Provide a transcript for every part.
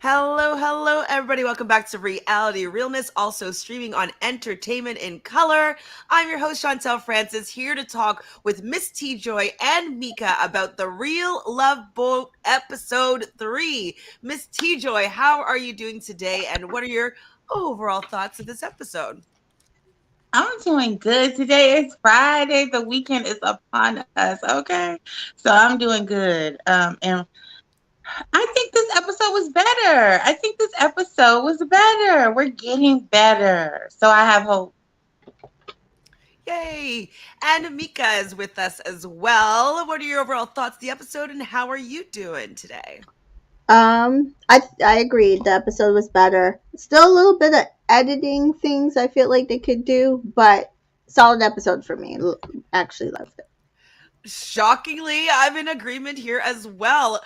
Hello, hello, everybody. Welcome back to Realness, also streaming on Entertainment in Color. I'm your host, Francis, here to talk with Miss TJoy and Mika about the Real Love Boat episode 3. Miss TJoy, how are you doing today, and what are your overall thoughts of this episode? I'm doing good. Today is Friday. The weekend is upon us. Okay. So I'm doing good. And I think this episode was better. I think this episode was better. We're getting better. So I have hope. Yay! And Mika is with us as well. What are your overall thoughts of the episode, and how are you doing today? I agree. The episode was better. Still a little bit of editing things I feel like they could do, but solid episode for me. Actually loved it. Shockingly, I'm in agreement here as well.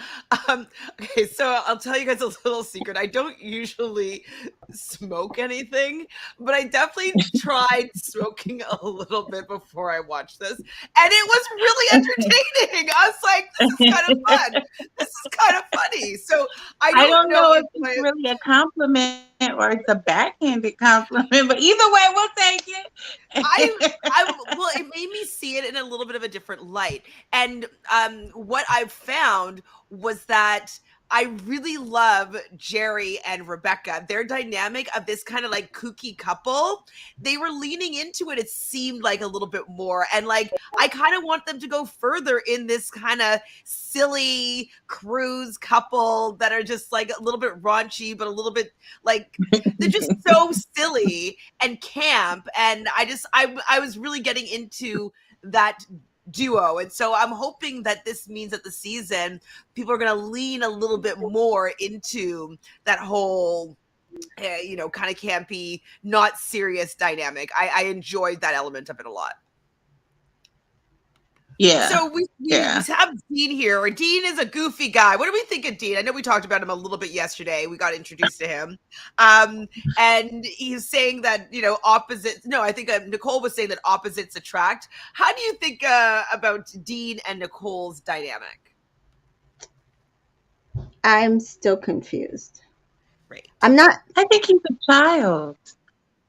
Okay, so I'll tell you guys a little secret. I don't usually smoke anything, but I definitely tried smoking a little bit before I watched this, and it was really entertaining. I was like, this is kind of fun. This is kind of funny. So I I don't don't know know if if it's really a compliment or it's a backhanded compliment, but either way, we'll take well, it made me see it in a little bit of a different light. And what I found was that I really love Jerry and Rebecca. Their dynamic of this kind of like kooky couple, they were leaning into it. It seemed like a little bit more. And like, I kind of want them to go further in this kind of silly cruise couple that are just like a little bit raunchy, but a little bit like they're just so silly and camp. And I was really getting into that duo, and so I'm hoping that this means that the season people are going to lean a little bit more into that whole kind of campy, not serious dynamic. I enjoyed that element of it a lot. Yeah. So we have Dean here. Or Dean is a goofy guy. What do we think of Dean? I know we talked about him a little bit yesterday. We got introduced to him. And he's saying that, opposites. No, I think Nicole was saying that opposites attract. How do you think about Dean and Nicole's dynamic? I'm still confused. Right. I'm not. I think he's a child.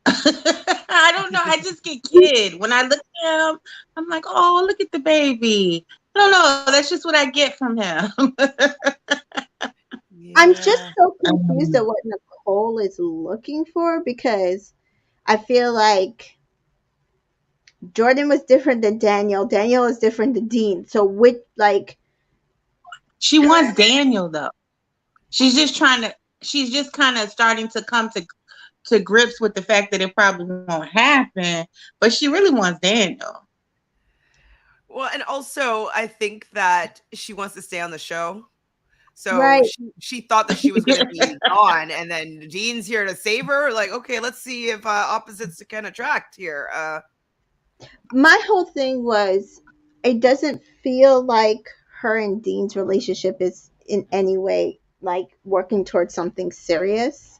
I don't know. I just get kid. When I look at him, I'm like, oh, look at the baby. I don't know. That's just what I get from him. I'm just so confused at what Nicole is looking for, because I feel like Jordan was different than Daniel. Daniel is different than Dean. So she wants Daniel though. She's just kind of starting to come to grips with the fact that it probably won't happen, but she really wants Daniel. Well, and also I think that she wants to stay on the show. So right. she thought that she was going to be gone, and then Dean's here to save her. Like, okay, let's see if opposites can attract here. My whole thing was, it doesn't feel like her and Dean's relationship is in any way like working towards something serious.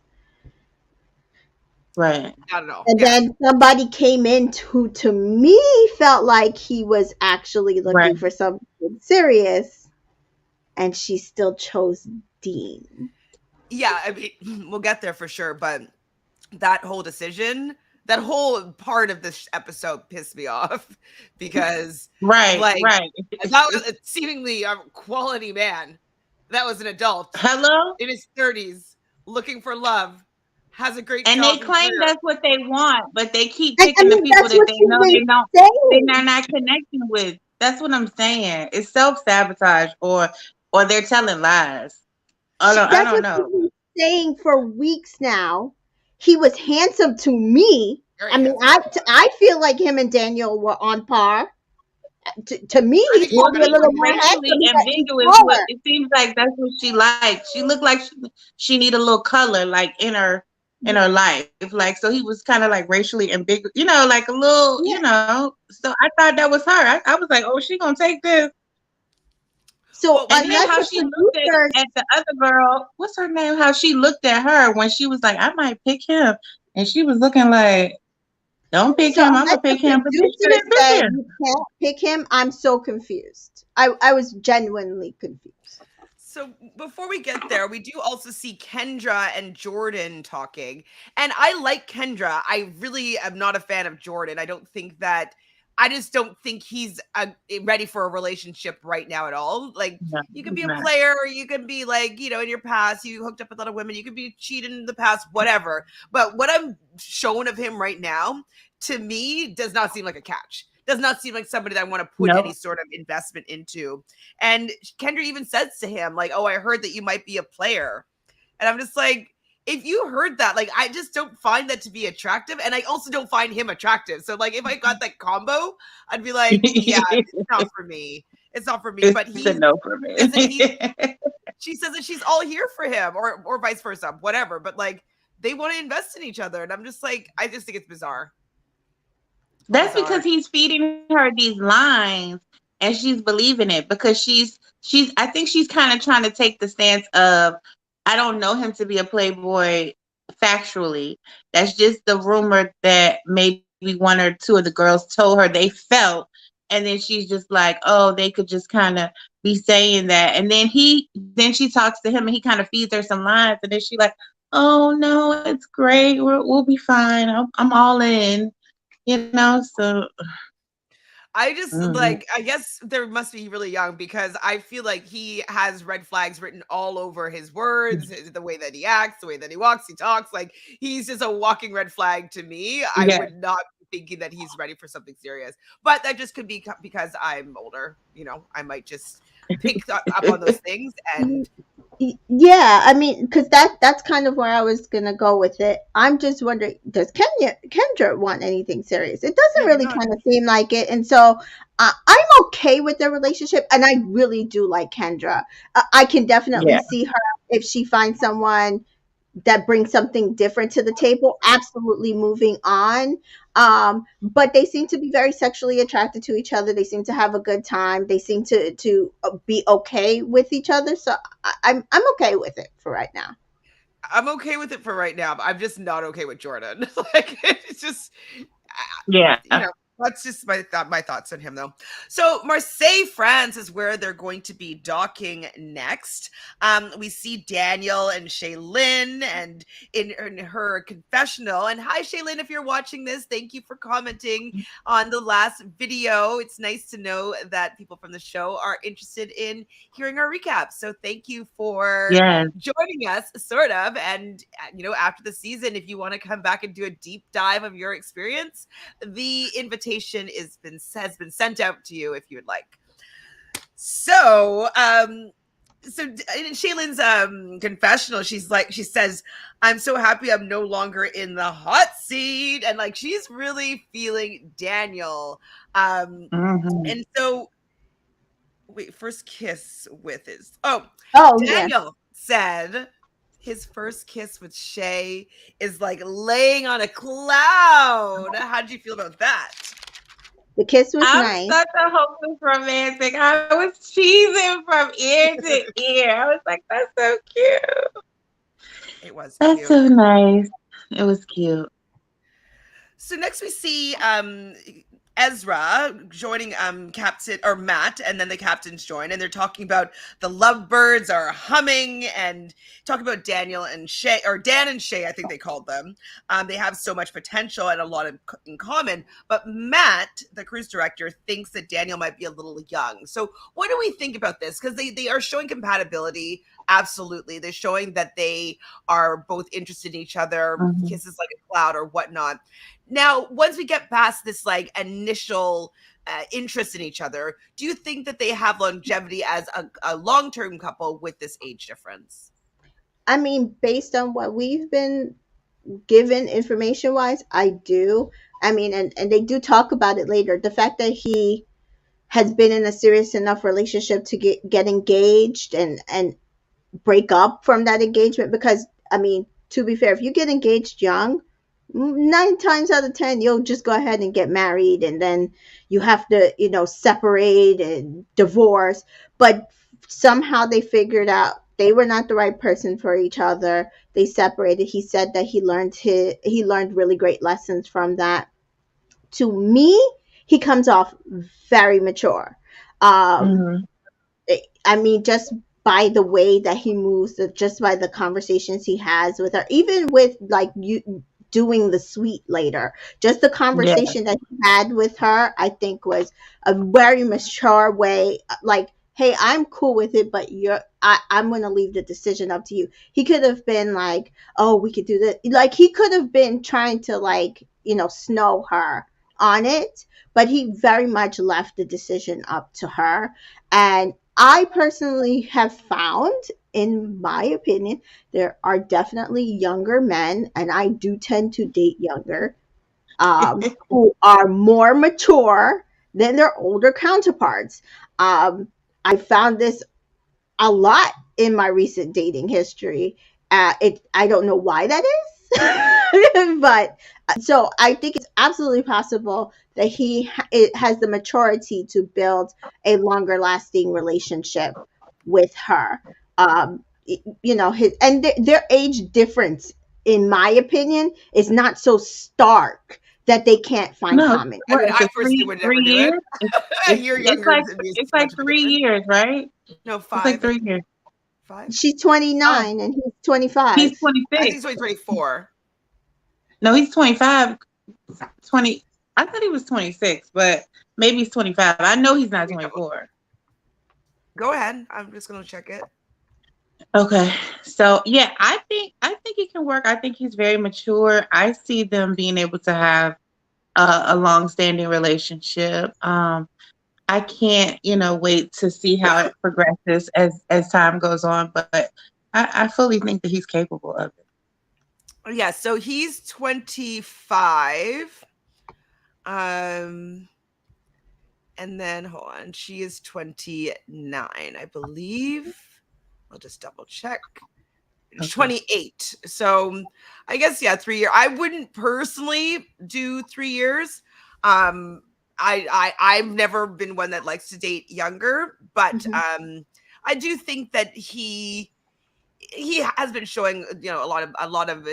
Right. Not at all. And then somebody came in who to me felt like he was actually looking for something serious, and she still chose Dean. Yeah, I mean, we'll get there for sure, but that whole decision, that whole part of this episode pissed me off because right. That was a seemingly a quality man. That was an adult. Hello? In his 30s, looking for love, has a great and job they claim career. That's what they want, but they keep picking the people that they're not connecting with. That's what I'm saying. It's self-sabotage or they're telling lies. I don't know. What he's saying for weeks now. He was handsome to me. I mean, I feel like him and Daniel were on par. To me, he's probably a little more handsome. It seems like that's what she likes. She looked like she need a little color, like in her life. Like, so he was kind of like racially ambiguous, like a little, So I thought that was her. I was like, oh, she gonna take this. So and then how she looked at the other girl, what's her name? How she looked at her when she was like, I might pick him, and she was looking like, don't pick him. I'm gonna pick him. But you can't pick him. I'm so confused. I was genuinely confused. So before we get there, we do also see Kendra and Jordan talking. And I like Kendra. I really am not a fan of Jordan. I just don't think he's ready for a relationship right now at all. Like, No, you could he's be a not. player, or you could be like, in your past, you hooked up with a lot of women, you could be cheating in the past, whatever. But what I'm shown of him right now, to me, does not seem like a catch. Does not seem like somebody that I want to put any Nope. sort of investment into. And Kendra even says to him, like, "Oh, I heard that you might be a player." And I'm just like, if you heard that, like, I just don't find that to be attractive. And I also don't find him attractive. So, like, if I got that combo, I'd be like, yeah, it's not for me. It's not for me. But It's a he no for says that me. she says that she's all here for him, or vice versa, whatever. But like, they want to invest in each other. And I'm just like, I just think it's bizarre. That's Bizarre. because he's feeding her these lines and she's believing it because she's I think she's kind of trying to take the stance of I don't know him to be a playboy factually. That's just the rumor that maybe one or two of the girls told her they felt, and then she's just like, "Oh, they could just kind of be saying that." And then she talks to him and he kind of feeds her some lines, and then she like, "Oh no, it's great. We'll be fine. I'm all in." So I just mhm. like, I guess there must be really young, because I feel like he has red flags written all over his words, the way that he acts, the way that he walks, he talks. Like, he's just a walking red flag to me. I Yeah. would not be thinking that he's ready for something serious, but that just could be because I'm older. I might just pick up on those things. And Yeah, I mean, because that's kind of where I was gonna go with it. I'm just wondering, does Kendra want anything serious? It doesn't maybe really not. kind of seem like it, and so I'm okay with their relationship, and I really do like Kendra. I can definitely Yeah. see her if she finds someone that brings something different to the table, absolutely moving on. But they seem to be very sexually attracted to each other. They seem to have a good time. They seem to be okay with each other. So I'm okay with it for right now. I'm okay with it for right now, but I'm just not okay with Jordan. Like, it's just, Yeah. that's just my thoughts on him, though. So Marseille, France is where they're going to be docking next. We see Daniel and Shaylin, and in her confessional. And hi, Shaylin, if you're watching this, thank you for commenting on the last video. It's nice to know that people from the show are interested in hearing our recap. So thank you for Yes. joining us, sort of. And after the season, if you want to come back and do a deep dive of your experience, the invitation has been sent out to you if you would like. So, in Shaylin's confessional, she says, "I'm so happy I'm no longer in the hot seat," and like, she's really feeling Daniel. Hmm. And so, wait, first kiss with Oh yeah, Daniel said his first kiss with Shay is like laying on a cloud. How did you feel about that? the kiss was I'm nice. such a hopeless romantic. I was cheesing from ear to ear. I was like, that's so cute. It was That's cute. so nice. It was cute. So next we see Ezra joining Captain or Matt, and then the captains join, and they're talking about the lovebirds are humming, and talking about Daniel and Shay, or Dan and Shay, I think they called them. They have so much potential and a lot in common. But Matt, the cruise director, thinks that Daniel might be a little young. So what do we think about this? Because they are showing compatibility. Absolutely. They're showing that they are both interested in each other, Hmm. kisses like a cloud or whatnot. Now, once we get past this like initial interest in each other, do you think that they have longevity as a long-term couple with this age difference? I mean, based on what we've been given information wise, I do. I mean, and they do talk about it later. The fact that he has been in a serious enough relationship to get engaged and break up from that engagement, because I mean, to be fair, if you get engaged young, 9 times out of 10 you'll just go ahead and get married, and then you have to separate and divorce. But somehow they figured out they were not the right person for each other. They separated. He said that he learned really great lessons from that. To me, he comes off very mature. um Hmm. I mean, just by the way that he moves, just by the conversations he has with her, even with like you doing the sweet later. Just the Yeah. conversation that he had with her, I think was a very mature way. Like, hey, I'm cool with it, but I'm gonna leave the decision up to you. He could have been like, oh, we could do this. Like he could have been trying to like, snow her on it, but he very much left the decision up to her. And I personally have found, in my opinion, there are definitely younger men, and I do tend to date younger, who are more mature than their older counterparts. I found this a lot in my recent dating history. I don't know why that is, but so I think it's absolutely possible that it has the maturity to build a longer lasting relationship with her. Their age difference, in my opinion, is not so stark that they can't find No, common. I mean, what is I it? personally would never Three do it. years? A year younger than me is It's too like much of a 3 difference. years, right? No, It's like 5. 3 years. 5. She's Oh, 29 and he's 25. he's I 26. think it's 2024. No, he's 25. 20. I thought he was 26, but maybe he's 25. I know he's not 24. Go ahead. I'm just gonna check it. Okay. So yeah, I think it can work. I think he's very mature. I see them being able to have a long-standing relationship. I can't, wait to see how it progresses as time goes on, but I fully think that he's capable of it. Yeah, so he's 25. Um, and then hold on, she is 29, I believe. I'll just double check. Okay. 28. So I guess 3 years. I wouldn't personally do 3 years. I've never been one that likes to date younger, but Mhm. I do think that he has been showing a lot of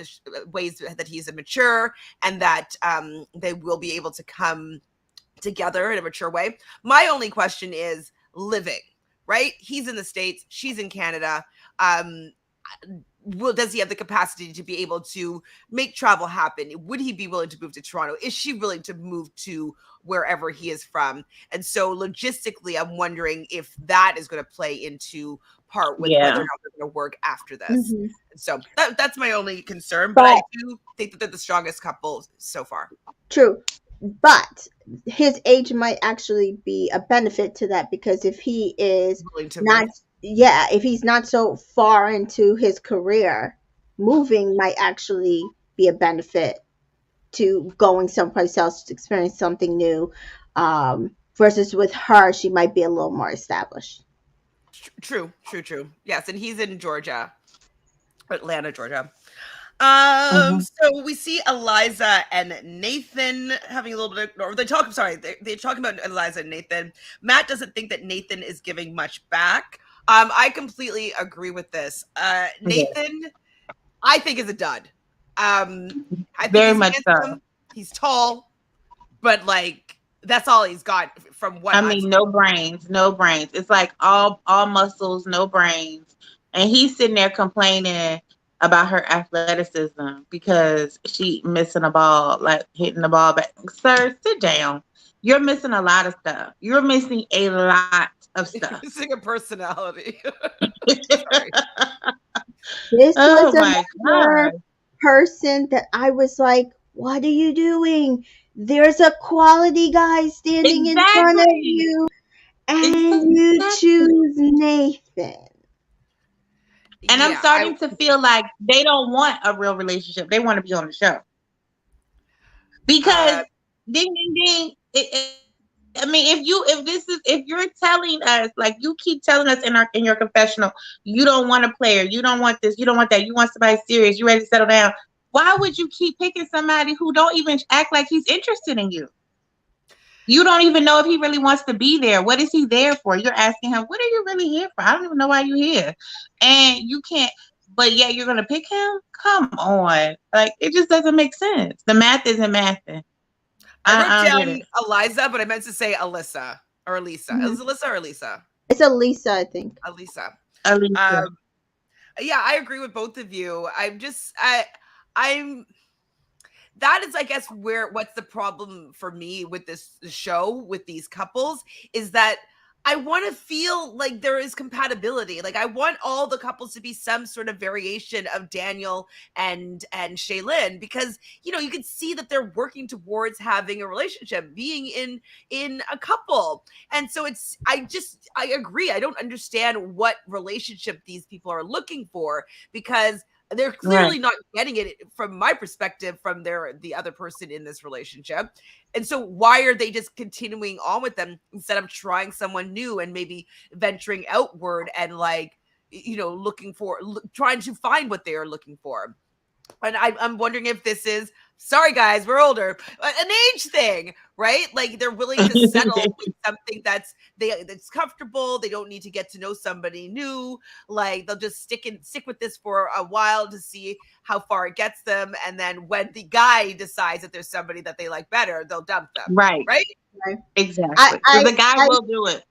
ways that he's immature, and that they will be able to come together in a mature way. My only question is living, right? He's in the States, she's in Canada. Does he have the capacity to be able to make travel happen? Would he be willing to move to Toronto? Is she willing to move to wherever he is from? And so logistically, I'm wondering if that is going to play into part with whether or Yeah. not they're going to work after this. Mhm. And so that's my only concern, but I But do think that they're the strongest couple so far. true. But his age might actually be a benefit to that, because if he is Willing to not, move. yeah, if he's not so far into his career, moving might actually be a benefit to going someplace else to experience something new. Versus with her, she might be a little more established. True. Yes, and he's in Georgia, Atlanta, Georgia. Mhm. So we see Eliza and Nathan having a little bit of, or they talk, sorry, they're talking about Eliza and Nathan. Matt doesn't think that Nathan is giving much back. I completely agree with this. Yeah. Nathan, I think, is a dud. I think Very he's much so. handsome, he's tall, but like that's all he's got from what I I've mean, seen. no brains, no brains. It's like all muscles, no brains. And he's sitting there complaining about her athleticism because she missing a ball, like hitting the ball back. Sir, sit down. You're missing a lot of stuff. You're missing a lot of stuff. Missing a personality. Sorry. This Oh was my another God. person that I was like, what are you doing? There's a quality guy standing in front of Exactly. you, and you Exactly. choose Nathan. And I'm Yeah, starting to feel like they don't want a real relationship. They want to be on the show. Because uh, ding ding ding. I mean, if you're telling us, like you keep telling us in your confessional, you don't want a player, you don't want this, you don't want that, you want somebody serious, you ready to settle down. Why would you keep picking somebody who don't even act like he's interested in you? You don't even know if he really wants to be there. What is he there for? You're asking him, what are you really here for? I don't even know why you're here. And you can't, but yeah, you're gonna pick him? Come on. Like it just doesn't make sense. The math isn't mathing. I wrote I don't get down it. Eliza, but I meant to say Alyssa or Elisa. Is Mhm. it Alyssa or Elisa? It's Elisa, I think. Elisa. Alicia. Yeah, I agree with both of you. I'm that is, I guess, what's the problem for me with this show with these couples is that I want to feel like there is compatibility. Like I want all the couples to be some sort of variation of Daniel and Shaylin, because you can see that they're working towards having a relationship, being in a couple. And so I agree. I don't understand what relationship these people are looking for, because they're Right. clearly not getting it from my perspective from the other person in this relationship. And so why are they just continuing on with them instead of trying someone new and maybe venturing outward and like looking for trying to find what they are looking for? And I'm wondering if this is, sorry guys, we're older, an age thing, right? Like they're willing to settle with something that's comfortable. They don't need to get to know somebody new. Like they'll just stick with this for a while to see how far it gets them, and then when the guy decides that there's somebody that they like better, they'll dump them, Right. right? Right. I, Exactly. I, Because the guy I will do it.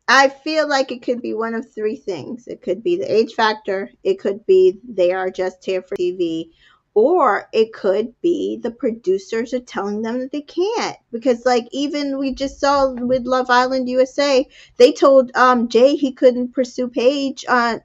I feel like it could be one of three things. It could be the age factor, it could be they are just here for TV, or it could be the producers are telling them that they can't. Because like even we just saw with Love Island USA, they told Jay he couldn't pursue Paige on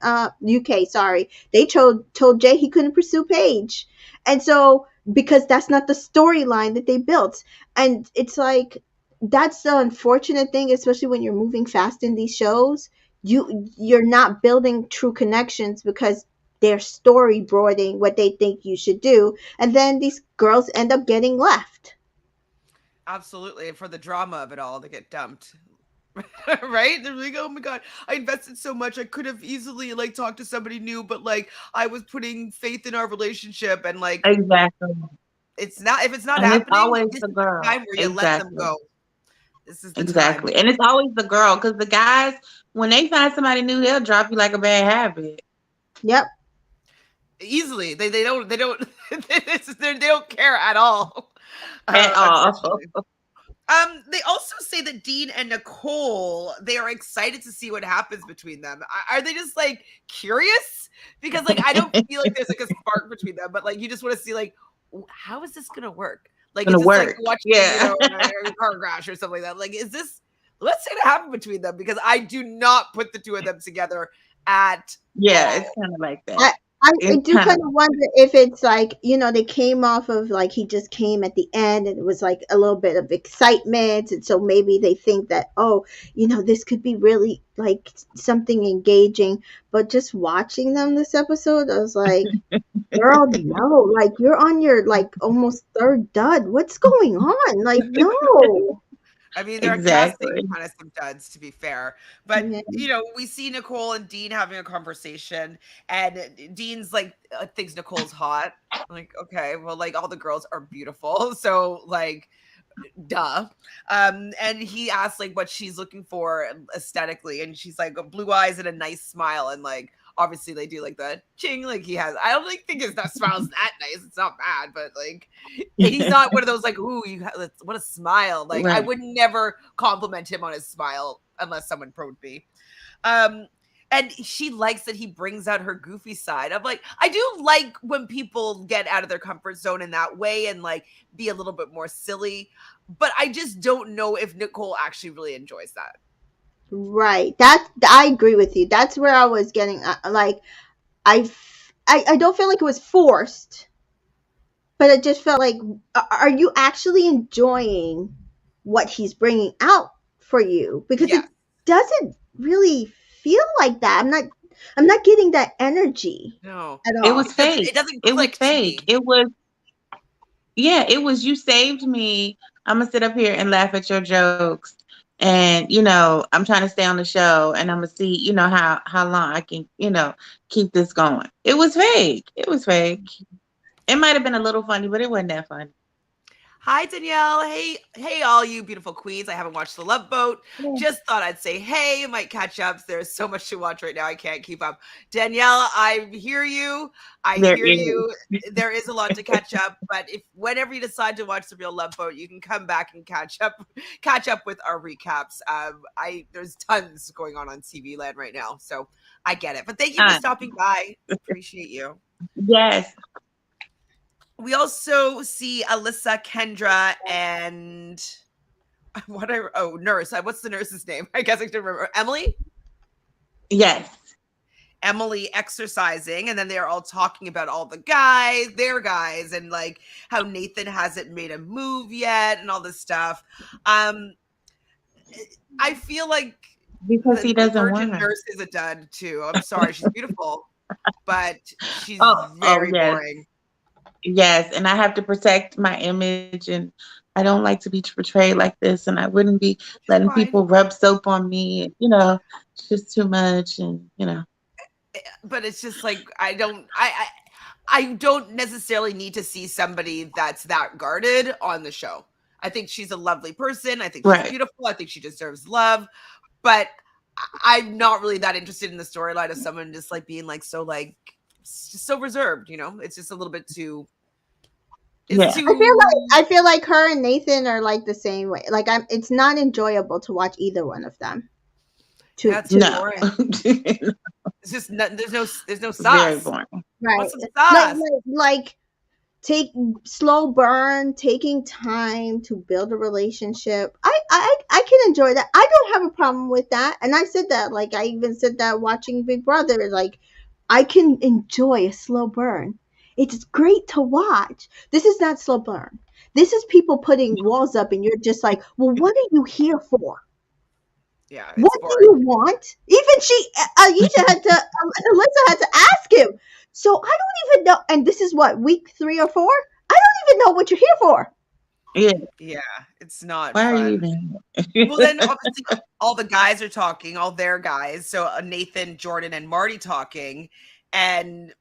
UK, sorry. They told Jay he couldn't pursue Paige. And so because that's not the storyline that they built. And it's like that's the unfortunate thing, especially when you're moving fast in these shows. You're not building true connections because they're storyboarding what they think you should do, and then these girls end up getting left. Absolutely. For the drama of it all, they get dumped. Right? They're like, oh my god, I invested so much. I could have easily like talked to somebody new, but like I was putting faith in our relationship, and like Exactly. it's not, if it's not And it's happening, always this the is the girl. time where you let them Exactly. go. This is the time. Exactly. And it's always the girl, because the guys, when they find somebody new, they'll drop you like a bad habit. Yep. Easily. They don't they don't care at all. At all. Unfortunately. They also say that Dean and Nicole, they are excited to see what happens between them. Are they just like curious? Because like I don't feel like there's like a spark between them, but like you just want to see like how is this gonna work? Like Gonna is this like work. watching, Yeah. a car crash or something like that? Like is this, what's gonna happen between them? Because I do not put the two of them together at Yeah, it's all. kind of like that. I, I It's do kind kind of of wonder if it's like, they came off of like he just came at the end and it was like a little bit of excitement. And so maybe they think that, oh, this could be really like something engaging. But just watching them this episode, I was like, girl, no, like you're on your like almost third dud. What's going on? Like, no. I mean, they're casting exactly. kind of some duds, to be fair. But, Yeah. we see Nicole and Dean having a conversation, and Dean's like, thinks Nicole's hot. I'm like, okay, well, like, all the girls are beautiful. So, like, duh. And he asks like what she's looking for aesthetically, and she's like blue eyes and a nice smile, and like obviously they do like the ching, like he has. I don't like think his that smile's that nice. It's not bad, but like he's not one of those like, ooh, what a smile. Like I Right. would never compliment him on his smile unless someone probed me. Um, and she likes that he brings out her goofy side. I'm like, I do like when people get out of their comfort zone in that way and like be a little bit more silly, but I just don't know if Nicole actually really enjoys that. Right. I agree with you. That's where I was getting like I don't feel like it was forced, but it just felt like, are you actually enjoying what he's bringing out for you? Because it Yes. doesn't really feel like that. I'm not getting that energy No. at It all. was fake. It doesn't It was click to fake. me. It was, yeah, it was, you saved me. I'm gonna sit up here and laugh at your jokes. And I'm trying to stay on the show, and I'm gonna see, how long I can, keep this going. It was fake. It was fake. It might have been a little funny, but it wasn't that funny. Hi, Danielle. Hey, all you beautiful queens. I haven't watched The Love Boat. Yeah. Just thought I'd say, hey, might catch up. There's so much to watch right now. I can't keep up. Danielle, I hear you. I There hear is. you. There is a lot to catch up, but if whenever you decide to watch The Real Love Boat, you can come back and catch up with our recaps. There's tons going on TV land right now, so I get it. But thank you for Uh, stopping by. Appreciate you. yes, We also see Alyssa, Kendra, and nurse. What's the nurse's name? I guess I should remember. yes. Emily exercising, and then they're all talking about all the guys, their guys, and like how Nathan hasn't made a move yet, and all this stuff. Um, I feel like Because he the doesn't want Virgin her. Nurse is a dud too. I'm sorry, she's beautiful, but she's Oh, very yes. boring. Yes, and I have to protect my image, and I don't like to be portrayed like this, and I wouldn't be It's letting fine. people rub soap on me. It's just too much, and. But it's just like I don't necessarily need to see somebody that's that guarded on the show. I think she's a lovely person. I think she's Right. beautiful. I think she deserves love. But I'm not really that interested in the storyline of someone just like being like so like just so reserved, you know? It's just a little bit too it's Yeah. I feel like her and Nathan are like the same way. Like it's not enjoyable to watch either one of them. yeah, it's too No. boring. It's just there's no Very sauce. boring. Right. What's some Like sauce? like take slow burn, taking time to build a relationship. I can enjoy that. I don't have a problem with that. And I said that, like I even said that watching Big Brother, like I can enjoy a slow burn. It's great to watch. This is not slow burn. This is people putting walls up and you're just like, well, what are you here for? Yeah, it's What do boring. you want? Even Aisha Alyssa had to ask him. So I don't even know. And this is what, week 3 or 4? I don't even know what you're here for. Yeah. Yeah, it's not Why are you fun. even Well, then obviously all the guys are talking, all their guys. So Nathan, Jordan, and Marty talking, and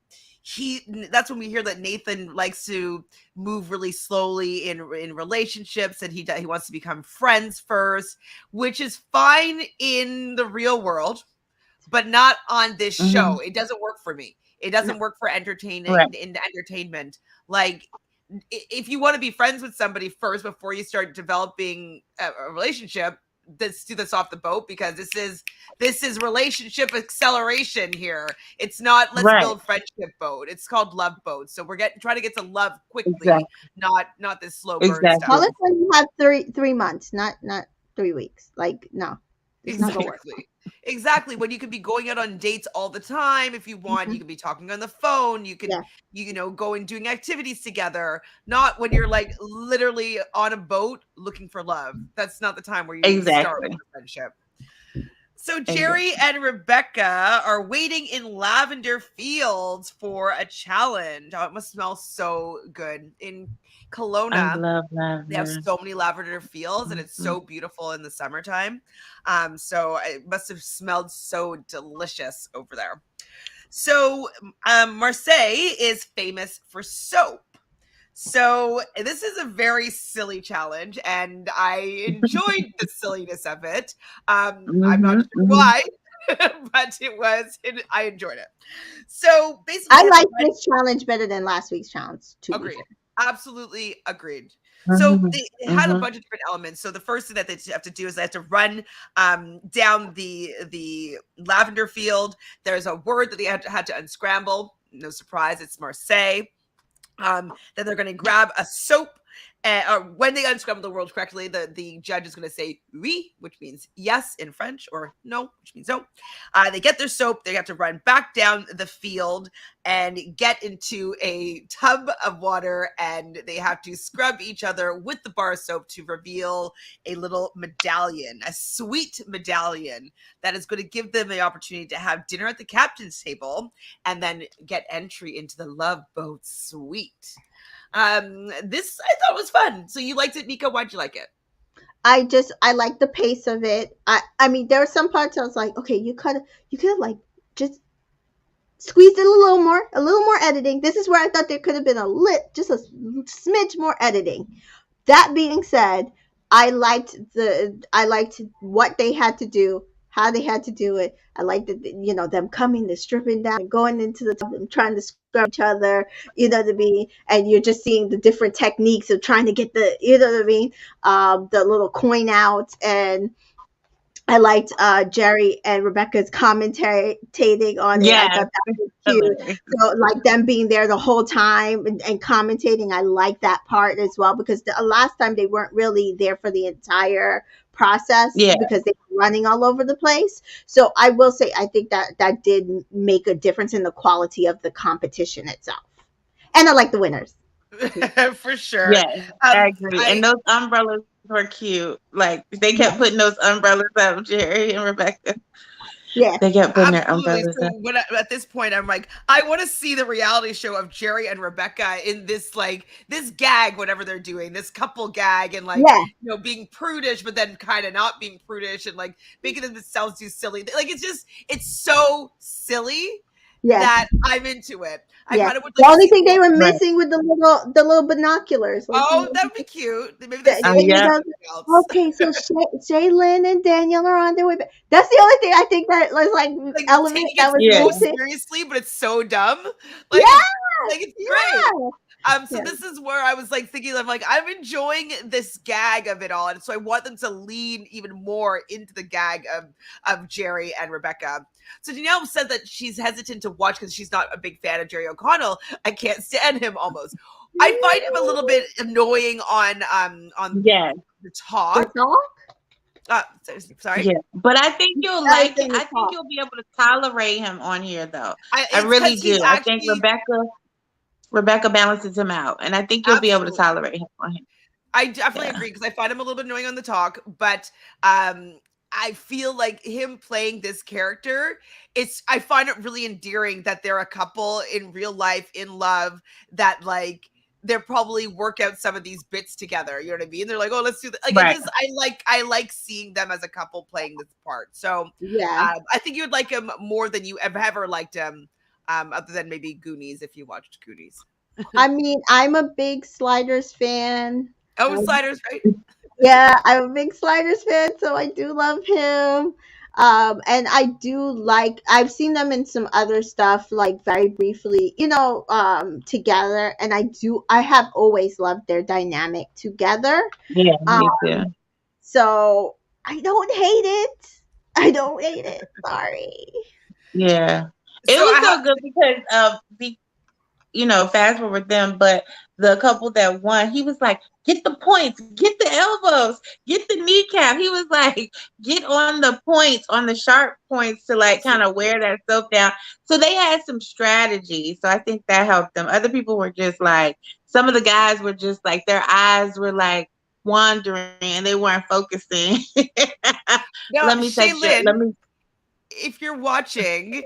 that's when we hear that Nathan likes to move really slowly in relationships, and he wants to become friends first, which is fine in the real world, but not on this hmm show. It doesn't work for me. It doesn't work for Right. entertainment. Like if you want to be friends with somebody first before you start developing a relationship, let's do this off the boat, because this is relationship acceleration here. It's not let's Right. build friendship boat. It's called love boat. So we're trying to get to love quickly, Exactly. not this slow burn Well, Exactly. stuff. this one you have 3 months, not 3 weeks. Like, no, it's not gonna work. Exactly. Exactly. When you could be going out on dates all the time if you want, you Hmm. could be talking on the phone, you can Yeah. go and doing activities together, not when you're like literally on a boat looking for love. That's not the time where you start with Exactly. a friendship. So Jerry Exactly. and Rebecca are waiting in lavender fields for a challenge. Oh, it must smell so good. In I Kelowna, love they have lavender. so many lavender fields, and it's Mhm. so beautiful in the summertime. So it must have smelled so delicious over there. So Marseille is famous for soap. So this is a very silly challenge, and I enjoyed the silliness of it. I'm not Mhm. sure Mhm. why, but I enjoyed it. So basically, I they have to like run. this challenge better than last week's challenge, to be Agreed. fair. Absolutely agreed. So Mhm. they had a Mhm. bunch of different elements. So the first thing that they have to do is they have to run down the lavender field. There's a word that they had to unscramble. No surprise, it's Marseille. Then they're going to grab a soap. Or when they unscramble the word correctly, the judge is going to say oui, which means yes in French, or no, which means no. They get their soap. They have to run back down the field and get into a tub of water, and they have to scrub each other with the bar soap to reveal a little medallion, a sweet medallion that is going to give them the opportunity to have dinner at the captain's table and then get entry into the Love Boat Suite. This I thought was fun. So you liked it, Mika? Why'd you like it? I like the pace of it. I mean, there were some parts I was like, okay, you could have like just squeezed it a little more editing. This is where I thought there could have been just a smidge more editing. That being said, I liked what they had to do, how they had to do it. I liked them coming, the stripping down, and going into the tub and trying to scrub each other, you know what I mean? And you're just seeing the different techniques of trying to get the, you know what I mean, the little coin out. And I liked Jerry and Rebecca's commentating on it. I Yes, thought that was cute. hilarious. So, like them being there the whole time and commentating, I like that part as well because the last time they weren't really there for the entire process Yeah, because they were running all over the place. So, I will say, I think that that did make a difference in the quality of the competition itself. And I like the winners too. For sure. yes, I agree. I And those umbrellas were cute. Like they kept Yeah. putting those umbrellas up, Jerry and Rebecca. Yeah. They kept putting their Absolutely. umbrellas So up. at this point, I'm like, I want to see the reality show of Jerry and Rebecca in this like this gag, whatever they're doing, this couple gag, and like Yeah. being prudish, but then kind of not being prudish, and like making themselves do silly. Like it's so silly Yeah. that I'm into it. I Yeah. kind of would The like to only see thing they more. were Right. missing with the little binoculars, like Oh, that would be cute. Maybe they're and saving it he for Yeah. goes, something else. okay, so Shaylin and Daniel are on their way back. That's the only thing I think that was like Like element taking that it was Yeah. so missing. seriously, but it's so dumb. Like Yeah, it's great. yeah, So yeah, this is where I was like thinking of like I'm enjoying this gag of it all, and so I want them to lean even more into the gag of Jerry and Rebecca. So Danielle said that she's hesitant to watch because she's not a big fan of Jerry O'Connell. I can't stand him almost. I find him a little bit annoying on Yes. the the talk. talk. Sorry. Yeah. But I think you'll I was like it. saying the I think talk. you'll be able to tolerate him on here though. I It's really because he's do. I think actually Rebecca balances him out. And I think you'll be able to absolutely. tolerate him on here. I definitely Yeah. agree because I find him a little bit annoying on the talk, but I feel like him playing this character, I find it really endearing that they're a couple in real life in love that like they're probably work out some of these bits together. You know what I mean? They're like, oh, let's do that. Like Right. I like seeing them as a couple playing this part. So Yeah. I think you would like him more than you have ever liked him, other than maybe Goonies if you watched Goonies. I mean, I'm a big Sliders fan. Oh, Um, Sliders, right? Yeah, I'm a big Sliders fan, so I do love him. And I do like I've seen them in some other stuff, like very briefly, together. And I have always loved their dynamic together. Yeah, Um, me too. so I don't hate it. I don't hate it. Sorry. Yeah. It So was I have so good because fast forward them, but the couple that won, he was like, get the points, get the elbows, get the kneecap. He was like, get on the points, on the sharp points to like kind of wear that stuff down. So they had some strategy. So I think that helped them. Other people were just like, some of the guys were just like, their eyes were like wandering and they weren't focusing. now Let me touch your, let Shaylin, me. if you're watching,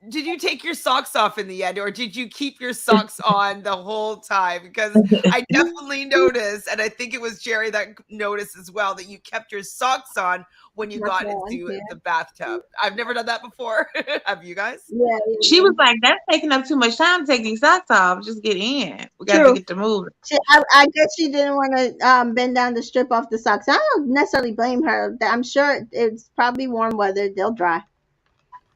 did you take your socks off in the end, or did you keep your socks on the whole time? Because I definitely noticed, and I think it was Jerry that noticed as well, that you kept your socks on when you That's got one. into Yeah. the bathtub. I've never done that before. Have you guys? Yeah, She was like, that's taking up too much time to take these socks off. Just get in. We got to true. get to moving. I guess she didn't want to bend down to strip off the socks. I don't necessarily blame her. I'm sure it's probably warm weather. They'll dry.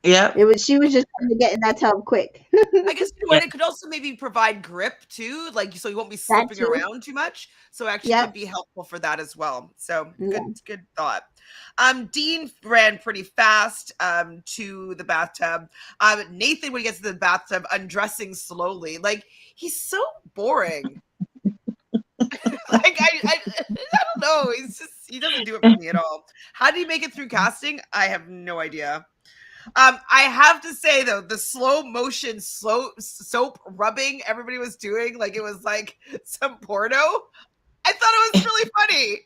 Yep. She was just trying to get in that tub quick. I guess you know what, it could also maybe provide grip too, like so you won't be That slipping too. around too much. So it actually Yep. could be helpful for that as well. So Yeah. good thought. Dean ran pretty fast to the bathtub. Nathan, when he gets to the bathtub, undressing slowly. Like he's so boring. Like I don't know. He doesn't do it for me at all. How did he make it through casting? I have no idea. I have to say though, the slow motion soap rubbing everybody was doing, like it was like some porno. I thought it was really funny.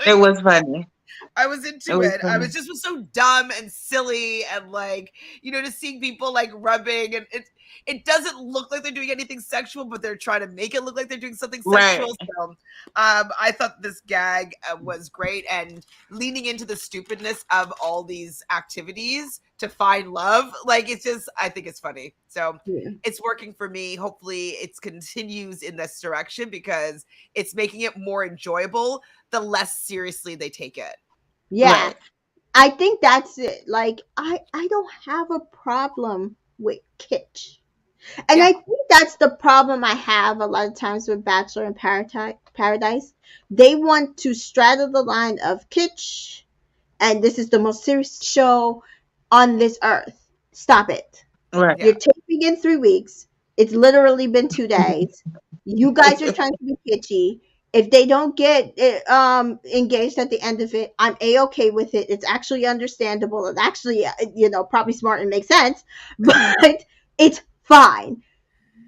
It was funny. I was It into was it. I funny. was so dumb and silly and like, just seeing people like rubbing and it doesn't look like they're doing anything sexual, but they're trying to make it look like they're doing something sexual. Right. So I thought this gag was great and leaning into the stupidness of all these activities to find love. Like I think it's funny. So Yeah. it's working for me. Hopefully it continues in this direction because it's making it more enjoyable the less seriously they take it. Yeah. Right. I think that's it. Like I don't have a problem with kitsch. And Yeah. I think that's the problem I have a lot of times with Bachelor in Paradise. They want to straddle the line of kitsch and this is the most serious show on this earth. Stop it. Right. You're taping in 3 weeks. It's literally been 2 days. You guys are trying to be pitchy. If they don't get engaged at the end of it, I'm a-okay with it. It's actually understandable and actually, probably smart and makes sense, but it's fine.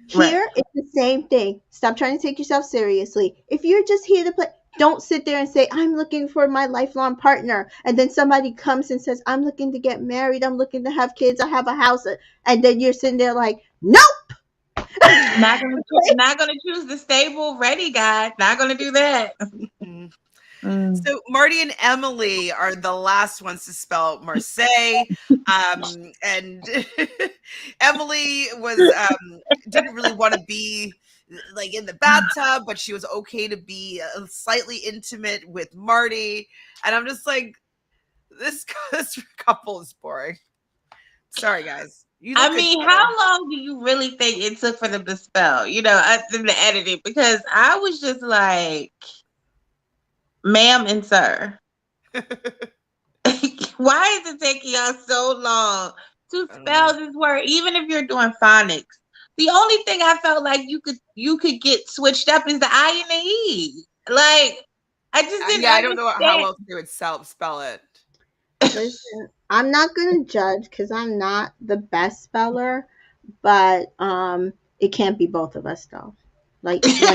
Here, Right. it's the same thing. Stop trying to take yourself seriously. If you're just here to play, don't sit there and say, I'm looking for my lifelong partner. And then somebody comes and says, I'm looking to get married. I'm looking to have kids. I have a house. And then you're sitting there like, nope. Not gonna choose the stable, ready guy. Not gonna do that. So Marty and Emily are the last ones to spell Marseille. And Emily was didn't really want to be like in the bathtub, but she was okay to be slightly intimate with Marty. And I'm just like, this couple is boring. Sorry, guys. I mean, how long do you really think it took for them to spell? In the editing, because I was just like, ma'am and sir, why is it taking y'all so long to spell this word? Even if you're doing phonics, the only thing I felt like you could get switched up is the I and the E. Like, I just didn't. I don't know how else they would spell it. Listen, I'm not gonna judge because I'm not the best speller, but it can't be both of us though. Like somebody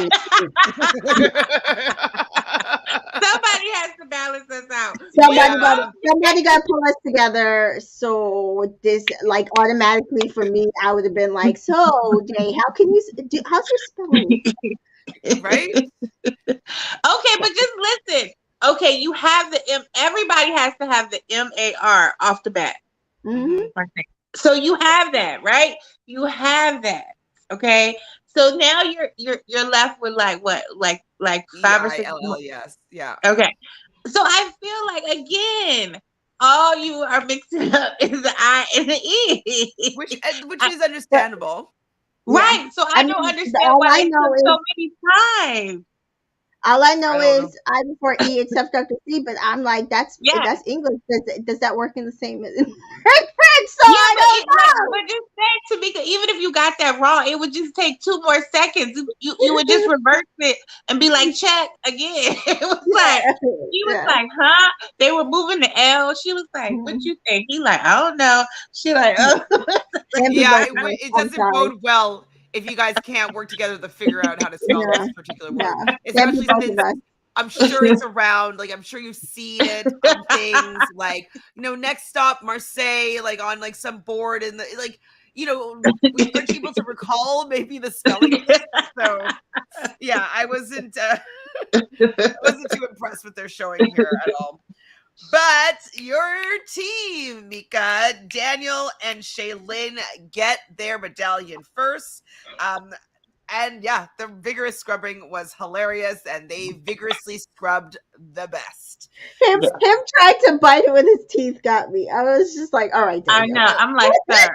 has to balance us out. Somebody got to pull us together. So this, like, automatically for me, I would have been like, so Jay, how's your spelling? Right? Okay, but just listen. Okay, you have the M. Everybody has to have the MAR off the bat. Mm-hmm. So you have that, right? You have that. Okay. So now you're left with like what, like 5 or 6 EILL, yes, yeah. Okay. So I feel like, again, all you are mixing up is the I and the E, which is understandable, right? Yeah. So I don't understand why it took so many times. All I know is I before E except Dr. C, but I'm like, that's English. Does that work in the same in French? So yeah, I don't know. But just say, Tamika, even if you got that wrong, it would just take 2 more seconds. You would just reverse it and be like, check again. It was like, he was like, huh? They were moving the L. She was like, what you think? He like, I don't know. She like, oh. Yeah, it doesn't bode well if you guys can't work together to figure out how to spell this particular word. Especially since I'm sure it's around, like, I'm sure you've seen it on things like, next stop Marseille, like on like some board in the, like, we weren't able to recall maybe the spelling of this. So yeah, I wasn't too impressed with their showing here at all. But your team, Mika, Daniel, and Shaylin get their medallion first. And yeah, the vigorous scrubbing was hilarious, and they vigorously scrubbed the best. Him trying to bite it with his teeth got me. I was just like, all right, Daniel. I know. I'm like, sir.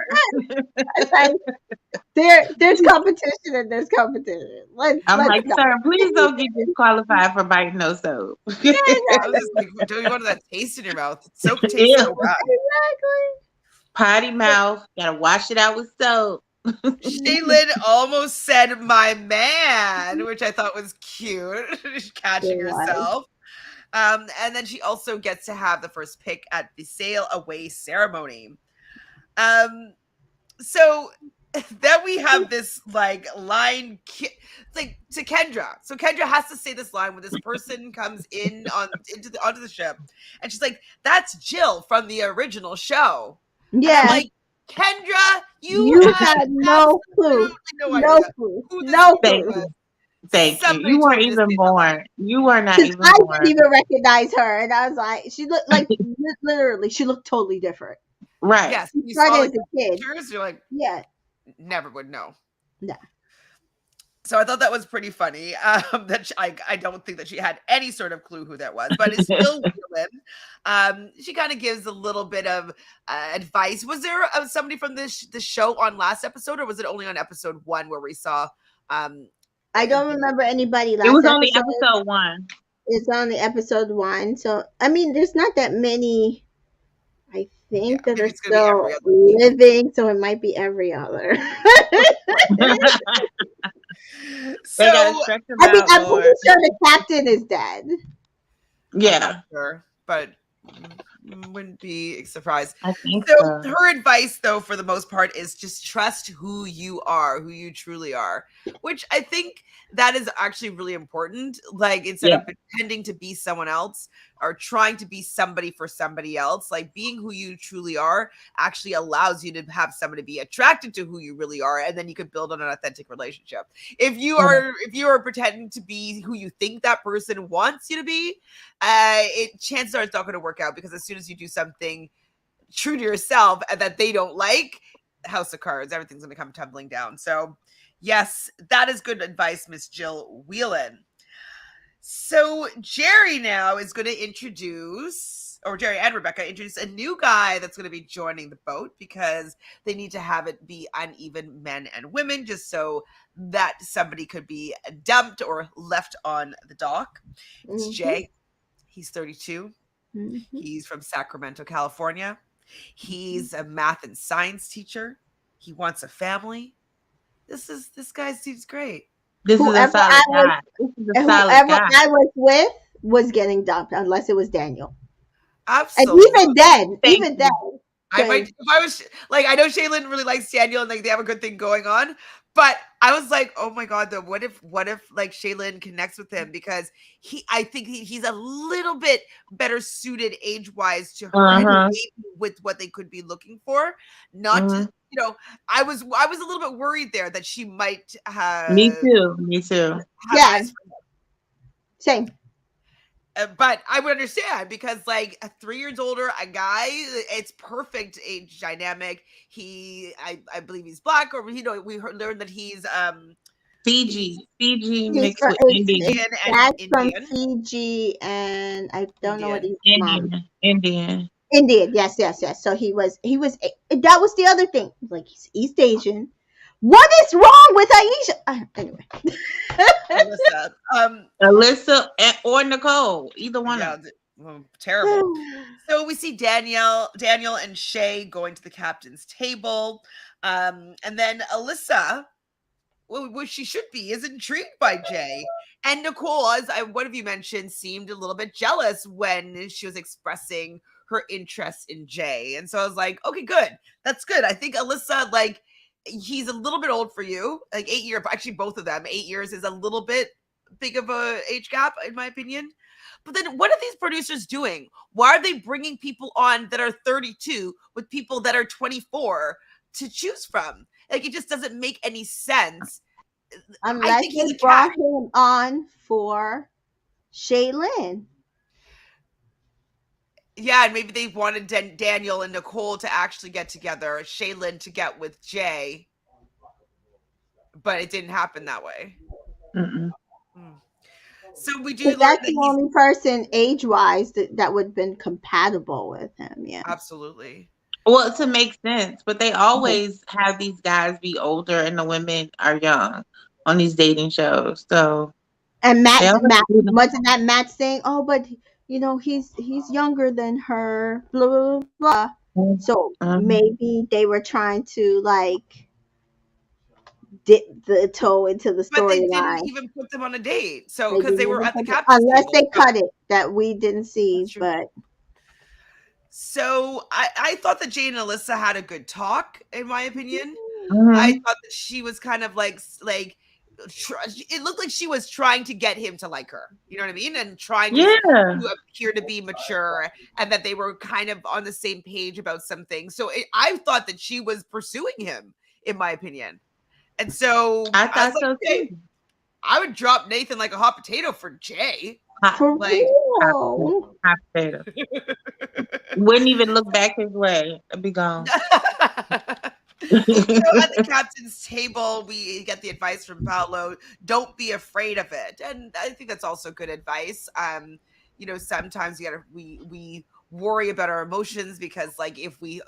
There's competition and there's competition. I'm like, sir, please don't get disqualified for biting no soap. Yeah, I was just like, don't you want that taste in your mouth? Soap tastes so bad. Exactly. Potty mouth. Gotta wash it out with soap. Shaylin almost said my man, which I thought was cute. Catching herself. And then she also gets to have the first pick at the sail away ceremony. So then we have this like line like to Kendra. So Kendra has to say this line when this person comes in onto the ship, and she's like, "That's Jill from the original show." Yeah. Like, Kendra, you had no clue. No clue. No clue. Thank you. You weren't even born. You were not even born. I didn't even recognize her, and I was like, she looked like literally, she looked totally different. Right. Yes. You started as a kid. Pictures, you're like, yeah, never would know. Yeah. So I thought that was pretty funny. That I don't think that she had any sort of clue who that was, but it's still Whelan. She kind of gives a little bit of advice. Was there somebody from the show on last episode, or was it only on episode 1 where we saw? I don't remember anybody last. It was only episode 1. It's only episode 1. So I mean, there's not that many. I Yeah, think that are maybe it's gonna be every still other week. living, so it might be every other. They gotta So stretch them I mean, out I'm pretty more. sure the captain is dead. I'm not Yeah, sure, but wouldn't be surprised. I think So so. her advice, though, for the most part, is just trust who you are, who you truly are, which I think that is actually really important. Like instead Yeah. of pretending to be someone else or trying to be somebody for somebody else, like being who you truly are actually allows you to have somebody be attracted to who you really are, and then you can build on an authentic relationship. If you are pretending to be who you think that person wants you to be, chances are it's not going to work out, because as soon as you do something true to yourself and that they don't like, house of cards, everything's going to come tumbling down. So yes, that is good advice, Miss Jill Whelan. So Jerry now is going to introduce, or Jerry and Rebecca introduce a new guy that's going to be joining the boat, because they need to have it be uneven men and women, just so that somebody could be dumped or left on the dock. It's Hmm. Jay. He's 32. Hmm. He's from Sacramento, California. He's a math and science teacher. He wants a family. This guy seems great. This is a Whoever I solid was, guy. This is a solid whoever guy. I was with was getting dumped, unless it was Daniel. And Absolutely. Thank even then, you. I might, because if I was like, I know Shaylin really likes Daniel and like they have a good thing going on, but I was like, oh my god, though, what if like Shaylin connects with him, because I think he's a little bit better suited age wise to her, and Uh-huh. maybe with what they could be looking for, not to, Hmm. I was a little bit worried there that she might Me too. Me too. have yeah, eyes. same. But I would understand, because like 3 years older, a guy, it's perfect age dynamic. I believe he's black, or learned that he's Fiji He's mixed with Indian. Indian and dad's from Indian. Fiji, and I don't know what Indian. his mom. Indian. Indian, yes, yes, yes. So he was. That was the other thing. Like, he's East Asian. What is wrong with Aisha? Anyway. Alyssa. Alyssa or Nicole. Either one of Yeah, them. terrible. So we see Daniel and Shay going to the captain's table, and then Alyssa, what she should be, is intrigued by Jay. And Nicole, as one of you mentioned, seemed a little bit jealous when she was expressing her interest in Jay. And so I was like, okay, good. That's good. I think Alyssa, like, he's a little bit old for you. Like 8 years, actually, both of them, 8 years is a little bit big of a age gap, in my opinion. But then what are these producers doing? Why are they bringing people on that are 32 with people that are 24 to choose from? Like, it just doesn't make any sense. I Unless think they he's a brought cat. him on for Shaylin. Yeah, and maybe they wanted Daniel and Nicole to actually get together, Shaylin to get with Jay, but it didn't happen that way. Mm-mm. Hmm. So we do Because learn that's that the he's only person age-wise that would have been compatible with him. Yeah. absolutely. Well, to make sense, but they always have these guys be older and the women are young on these dating shows. So And they always Matt, do wasn't that Matt saying, "Oh, but he's younger than her." Blah blah blah. the So um, maybe they were trying to like dip the toe into the But they didn't storyline. even put them on a date. So They because didn't they were even at the put it, captain's unless table. they So cut it that we didn't that's see. true. But So I thought that Jay and Alyssa had a good talk, in my opinion. I mhm. thought that she was kind of like it looked like she was trying to get him to like her. You know what I mean? And trying Yeah, to appear to be mature, and that they were kind of on the same page about some things. So I thought that she was pursuing him, in my opinion. And so I I was thought like, so okay, too. I would drop Nathan like a hot potato for Jay. Hot, for Like, hot, potato, real, hot potato. Wouldn't even look back his way. I'd be gone. So at the captain's table, we get the advice from Paolo: don't be afraid of it, and I think that's also good advice. Sometimes we worry about our emotions, because like if we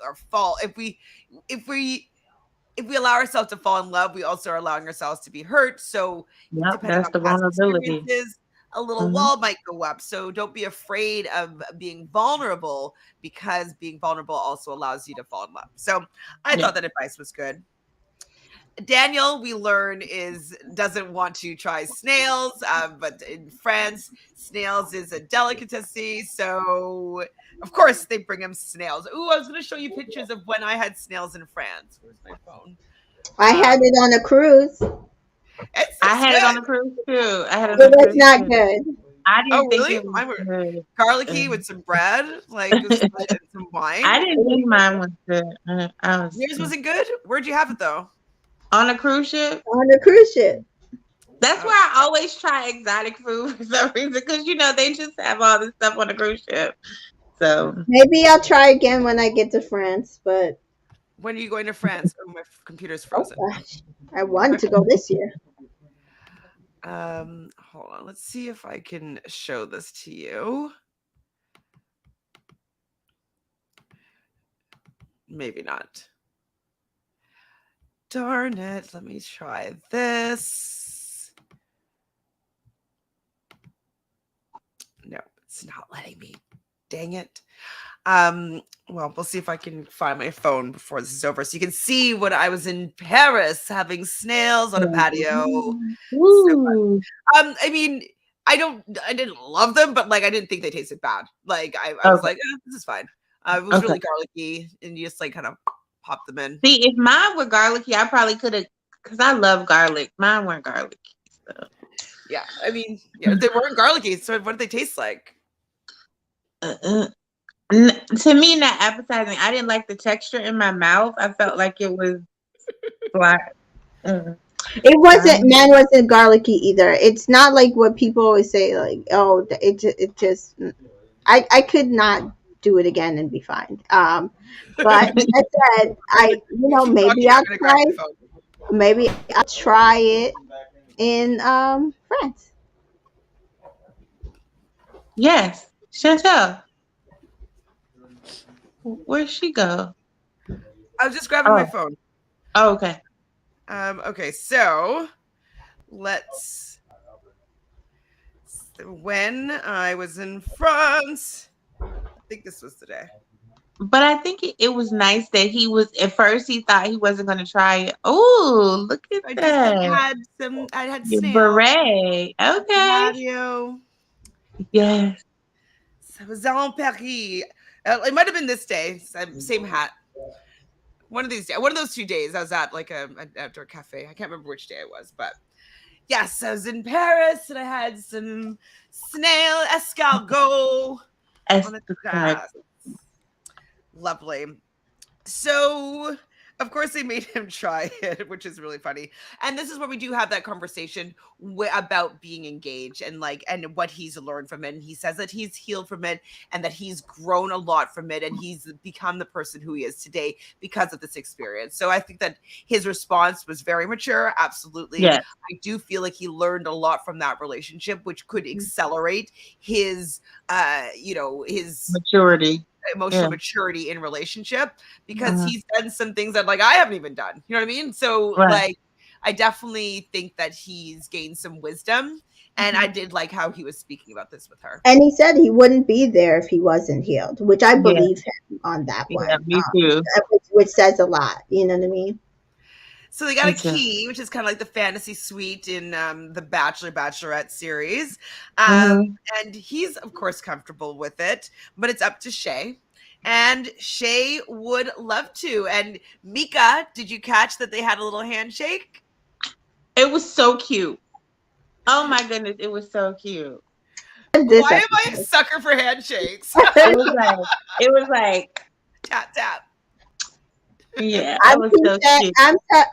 allow ourselves to fall in love, we also are allowing ourselves to be hurt. So Yep, depending that's on the past vulnerability. experiences, a little Mhm. wall might go up. So don't be afraid of being vulnerable, because being vulnerable also allows you to fall in love. So I Yeah. thought that advice was good. Daniel, we learn, is doesn't want to try snails, but in France, snails is a delicacy. So, of course, they bring him snails. Ooh, I was going to show you pictures of when I had snails in France. Where's my phone? I had it on a cruise. I It's had it on good. the cruise too. I had it It on the was cruise not too. good. I Oh, didn't think really? it was Mine were good. garlicky with some bread, like with some I wine. didn't think mine was good. I was Yours wasn't good. Where'd you have it though? on a cruise ship. On a cruise ship. That's Oh, where I always try exotic food for some reason, because they just have all this stuff on a cruise ship. So Maybe I'll try again when I get to France, but when are you going to France? Oh, my computer's oh frozen. gosh, I want to go this year. Hold on. Let's see if I can show this to you. Maybe not. Darn it. Let me try this. No, it's not letting me. Dang it. Well, we'll see if I can find my phone before this is over, so you can see when I was in Paris having snails on a patio. So Woo. I mean, I didn't love them, but like I didn't think they tasted bad. Like I was Okay. like, this is fine. It was Okay. really garlicky, and you just like kind of pop them in. See, if mine were garlicky, I probably could have, because I love garlic. Mine weren't garlicky. So. Yeah, I mean, yeah, they weren't garlicky. So what did they taste like? To me, not appetizing. I didn't like the texture in my mouth. I felt like it was black. It wasn't. Mine wasn't garlicky either. It's not like what people always say. Like, oh, it just. I could not do it again and be fine. But that said, Keep maybe talking. I'll I'm gonna grab try. my phone. Maybe I'll try it in France. Yes, Chantel. Where'd she go? I was just grabbing my phone. Oh, okay. Okay, so let's. When I was in France, I think this was the day. But I think it was nice that he was, at first he thought he wasn't going to try it. Oh, look at I just that. I had Your snails. beret. Okay. Patio. Yes. Ça was en Paris. It might have been this day. Same hat. One of those 2 days, I was at like an outdoor cafe. I can't remember which day it was, but yes, I was in Paris and I had some snail escargot on a glass. Lovely. So, of course, they made him try it, which is really funny. And this is where we do have that conversation about being engaged and what he's learned from it. And he says that he's healed from it and that he's grown a lot from it and he's become the person who he is today because of this experience. So I think that his response was very mature. Absolutely. Yes. I do feel like he learned a lot from that relationship, which could accelerate his, his maturity. Emotional maturity in relationship, because he's done some things that I haven't even done. You know what I mean? So I definitely think that he's gained some wisdom, and I did like how he was speaking about this with her. And he said he wouldn't be there if he wasn't healed, which I believe him on that one. Yeah, me too. Which says a lot. You know what I mean? So they got a key, which is kind of like the fantasy suite in the Bachelorette series. And he's, of course, comfortable with it, but it's up to Shay. And Shay would love to. And Mika, did you catch that they had a little handshake? It was so cute. Oh my goodness, it was so cute. Why am I a sucker for handshakes? it was like tap tap. Yeah, I'm was T, so cute.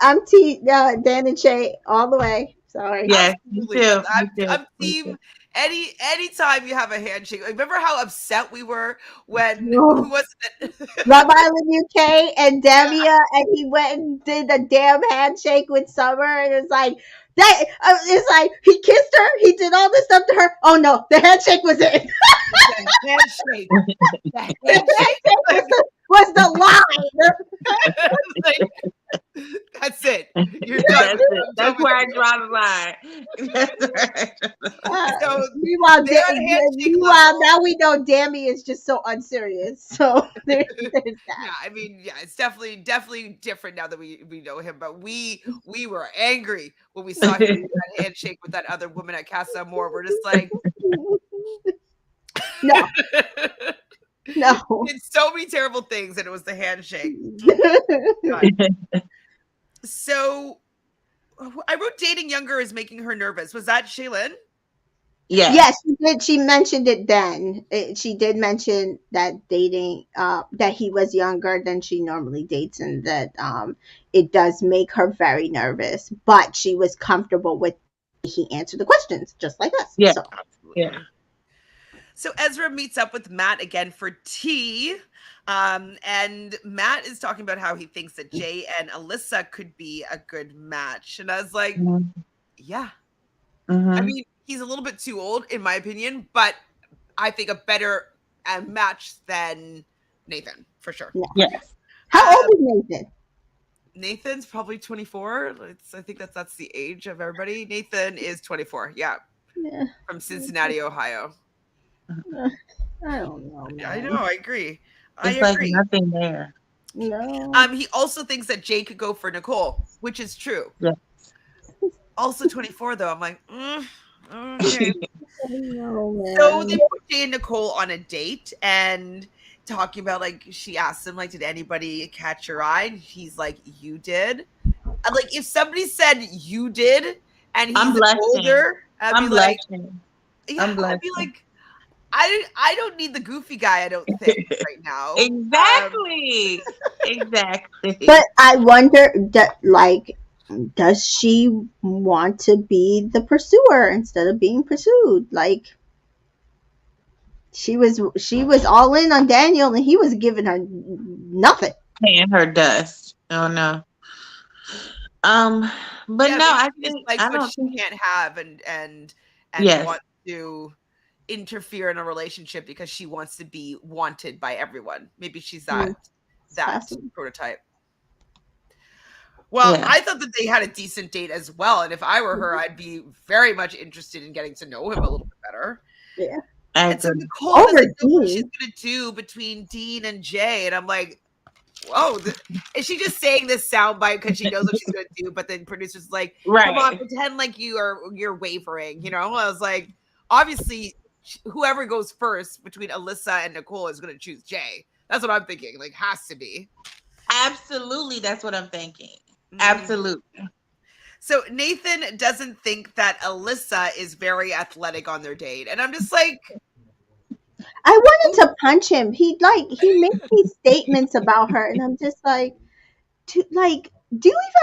I'm T Dan and Shay all the way. Sorry. Yes, me too. I'm team. Anytime you have a handshake, remember how upset we were when who was it? Love Island UK and Damia, and he went and did a damn handshake with Summer, and it's like that. It's like he kissed her, he did all this stuff to her. Oh no, the handshake was it. The handshake was the line. That's it. You're done. That's it. That's where I draw the line. That's right. So Meanwhile, they're at handshake meanwhile, level. now we know Dammy is just so unserious. So there's that. Yeah, I mean, yeah, it's definitely different now that we know him. But we were angry when we saw him do that handshake with that other woman at Casa Amor. We're just like, No, no. did so many terrible things, and it was the handshake. God. So I wrote dating younger is making her nervous. Was that Shaylin? Yes. Yes, she did. She mentioned it then. She did mention that dating, that he was younger than she normally dates, and that it does make her very nervous. But she was comfortable with he answered the questions just like us. Yeah. So. Yeah. So Ezra meets up with Matt again for tea. And Matt is talking about how he thinks that Jay and Alyssa could be a good match. And I was like, yeah. I mean, he's a little bit too old, in my opinion, but I think a better match than Nathan, for sure. Yes. How old is Nathan? Nathan's probably 24. I think that's the age of everybody. Nathan is 24. Yeah. From Cincinnati, Ohio. I don't know, man. I know. I agree. It's like nothing there. No. He also thinks that Jay could go for Nicole, which is true. Yeah. Also 24 though. I'm like, okay. No, So they put Jay and Nicole on a date and talking about, like, she asked him, like, did anybody catch your eye? And he's like, you did. And, like, if somebody said you did and he's older, I'd be like, I don't need the goofy guy, I don't think, right now. Exactly. Exactly. But I wonder that, like, does she want to be the pursuer instead of being pursued? Like, she was all in on Daniel and he was giving her nothing. Paying her dust. Oh no. But yeah, no, I think like I what don't she think can't have and Yes. want to interfere in a relationship because she wants to be wanted by everyone. Maybe she's that prototype. Well, Yeah. I thought that they had a decent date as well, and if I were her, I'd be very much interested in getting to know him a little bit better. Yeah. And so Nicole doesn't know what she's gonna do between Dean and Jay, and I'm like, whoa, is she just saying this soundbite because she knows what she's gonna do? But then producers like, come on, pretend like you're wavering, you know? I was like, obviously, whoever goes first between Alyssa and Nicole is gonna choose Jay. That's what I'm thinking. Like, has to be. Absolutely, that's what I'm thinking. Absolutely. So Nathan doesn't think that Alyssa is very athletic on their date, and I'm just like, I wanted to punch him. He makes these statements about her, and I'm just like, do you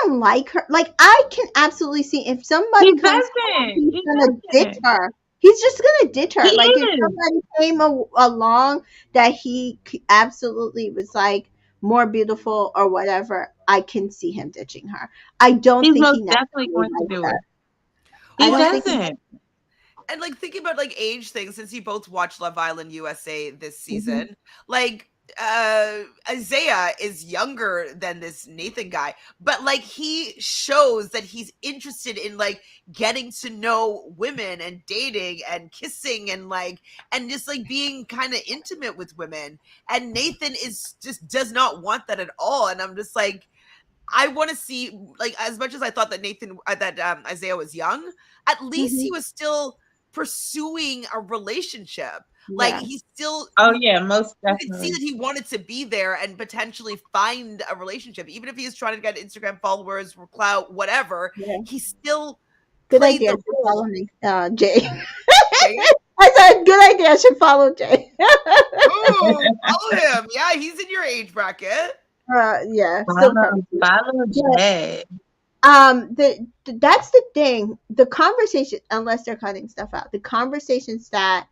even like her? Like, I can absolutely see if somebody comes home, he's gonna ditch her. He's just gonna ditch her. Like, if somebody came along that he absolutely was like more beautiful or whatever, I can see him ditching her. I don't think he's definitely going to do it. He doesn't. And like, thinking about like age things, since you both watched Love Island USA this season, like Isaiah is younger than this Nathan guy, but like he shows that he's interested in like getting to know women and dating and kissing and just like being kind of intimate with women. And Nathan does not want that at all. And I'm just like, I want to see, like, as much as I thought that Isaiah was young, at least he was still pursuing a relationship. Like, he's still most definitely. You can see that he wanted to be there and potentially find a relationship, even if he is trying to get Instagram followers, clout, whatever. He still good idea to follow me, Jay. I said good idea. I should follow Jay. Oh, follow him. Yeah, he's in your age bracket. Yeah. Follow Jay. That's the thing. The conversation, unless they're cutting stuff out, the conversations that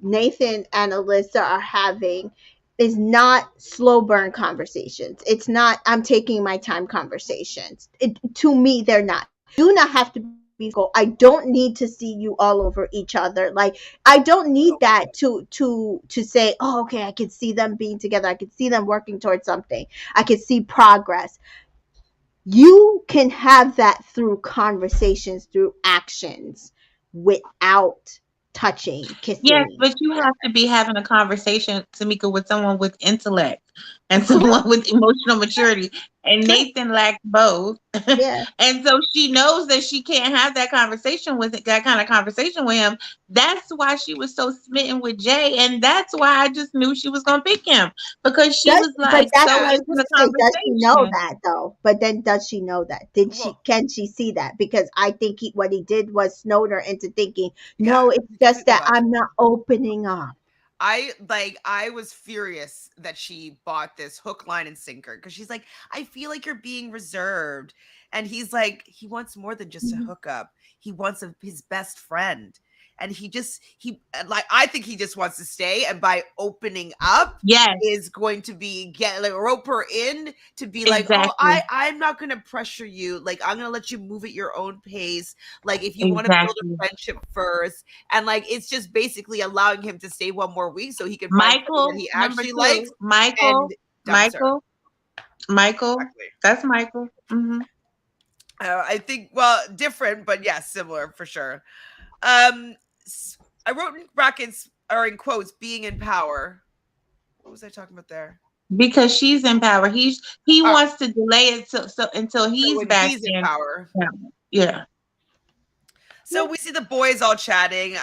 Nathan and Alyssa are having is not slow burn conversations. It's not I'm taking my time conversations. To me, they're not. You do not have to be go. I don't need to see you all over each other. Like, I don't need that to say, oh, okay, I can see them being together. I can see them working towards something. I can see progress. You can have that through conversations, through actions, without touching, Yes, kissing. but you have to be having a conversation, Tamika, with someone with intellect and someone with emotional maturity. And True. Nathan lacks both. Yeah. And so she knows that she can't have that conversation with that kind of conversation with him. That's why she was so smitten with Jay. And that's why I just knew she was gonna pick him. Because she was But like that's so what I Yeah. was into going the to say. Does she know conversation. that though? But then does she know that? Well, Can she see that? Because I think what he did was snowed her into thinking, yeah, no, it's he just completely that was. I'm not opening up. I was furious that she bought this hook, line, and sinker because she's like, I feel like you're being reserved. And he's like, he wants more than just a Mhm. hookup. He wants his best friend. And I think he just wants to stay. And by opening up, Yes, is going to be get like rope her in to be like, oh, exactly. I'm not gonna pressure you. Like, I'm gonna let you move at your own pace. Like, if you want to build a Exactly. friendship first, and like it's just basically allowing him to stay one more week so he can find something that Michael, he number actually likes two. Michael, and dumps her. Michael, Michael. Exactly. That's Michael. Hmm. I think, well, different, but yes, similar for sure. Um, I wrote in brackets or in quotes, being in power. What was I talking about there? Because she's in power. He Oh, wants to delay it so until so he's when back he's in in. power. Yeah. So we see the boys all chatting.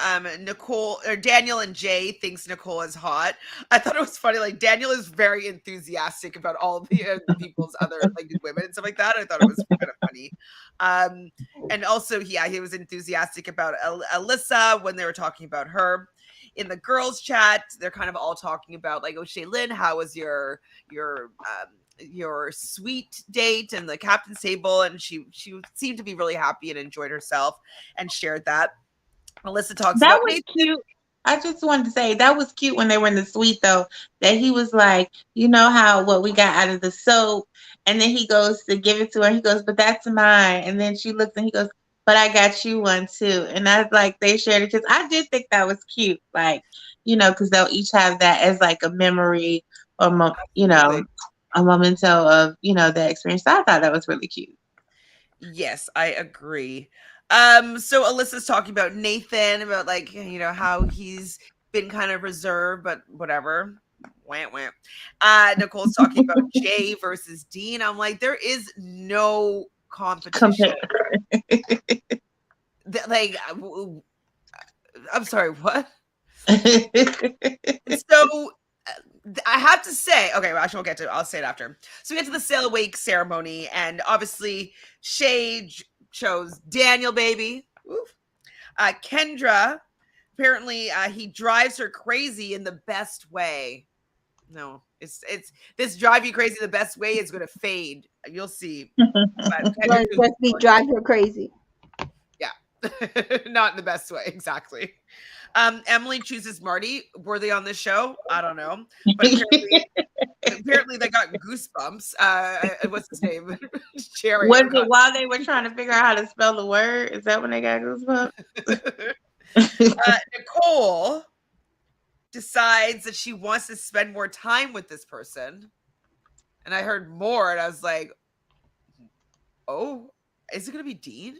Nicole or Daniel and Jay thinks Nicole is hot. I thought it was funny. Like, Daniel is very enthusiastic about all the people's other like women and stuff like that. I thought it was kind of funny. And also, yeah, he was enthusiastic about Alyssa when they were talking about her. In the girls' chat, they're kind of all talking about like, oh, Shaylin, how was your sweet date and the captain's table? And she seemed to be really happy and enjoyed herself and shared that. Alyssa talks That about was Nathan. cute. I just wanted to say that was cute when they were in the suite though, that he was like, you know how what we got out of the soap, and then he goes to give it to her, he goes, but that's mine. And then she looks and he goes, but I got you one too. And I was like, they shared it because I did think that was cute. Like, because they'll each have that as like a memory or Absolutely. a memento of, that experience. So I thought that was really cute. Yes, I agree. So Alyssa's talking about Nathan, about like, how he's been kind of reserved, but whatever. Wah, wah. Nicole's talking about Jay versus Dean. I'm like, there is no competition. Compare. Like, I'm sorry, what? And so I have to say, okay, well, actually, I'll say it after. So we get to the sail awake ceremony, and obviously Shay chose Daniel, baby. Oof. Kendra, apparently, he drives her crazy in the best way. No, it's this drive you crazy the best way is going to fade. You'll see. But Kendra chose Just be drive her crazy. yeah, not in the best way, exactly. Emily chooses Marty. Were they on this show? I don't know, but apparently they got goosebumps. What's his name? Cherry. Was it while they were trying to figure out how to spell the word? Is that when they got goosebumps? Nicole decides that she wants to spend more time with this person. And I heard more and I was like, oh, is it going to be Dean?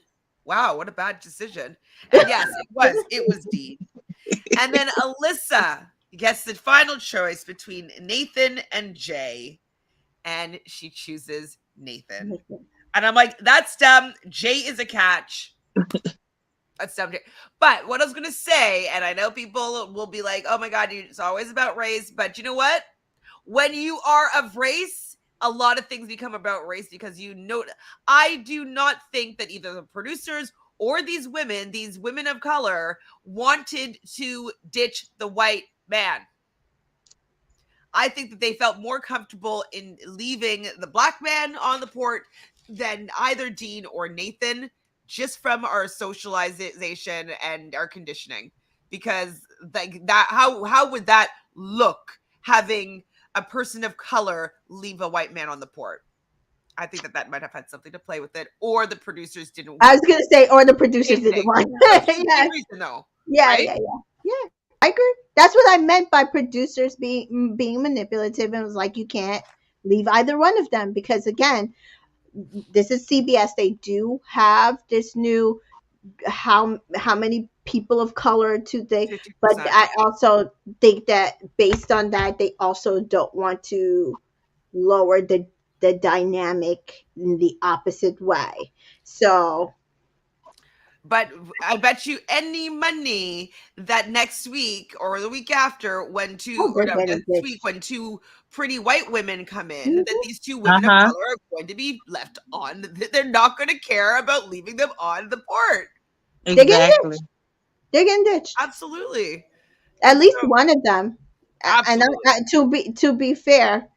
Wow, what a bad decision. And yes, it was Dean. And then Alyssa gets the final choice between Nathan and Jay. And she chooses Nathan. And I'm like, that's dumb. Jay is a catch. That's dumb. But what I was going to say, and I know people will be like, oh my God, it's always about race. But you know what? When you are of race, a lot of things become about race because I do not think that either the producers or these women of color, wanted to ditch the white man. I think that they felt more comfortable in leaving the black man on the port than either Dean or Nathan, just from our socialization and our conditioning. Because like that, how would that look having a person of color leave a white man on the port? I think that might have had something to play with it, or the producers didn't. I was gonna say, or the producers didn't want. Yeah, reason though. Yeah, right? yeah. I agree. That's what I meant by producers being manipulative, and was like, you can't leave either one of them because again, this is CBS. They do have this new how many people of color to they, but 50%. I also think that based on that, they also don't want to lower the dynamic in the opposite way. So But I bet you any money that next week or the week after, when two, oh, or they're no, getting this week, ditched. when two pretty white women come in, that Mhm. these two Uh women of huh. color are going to be left on. They're not going to care about leaving them on the port. They're getting Exactly. ditched. They're getting ditched. Absolutely. At And least so, one of them. And absolutely. to be fair,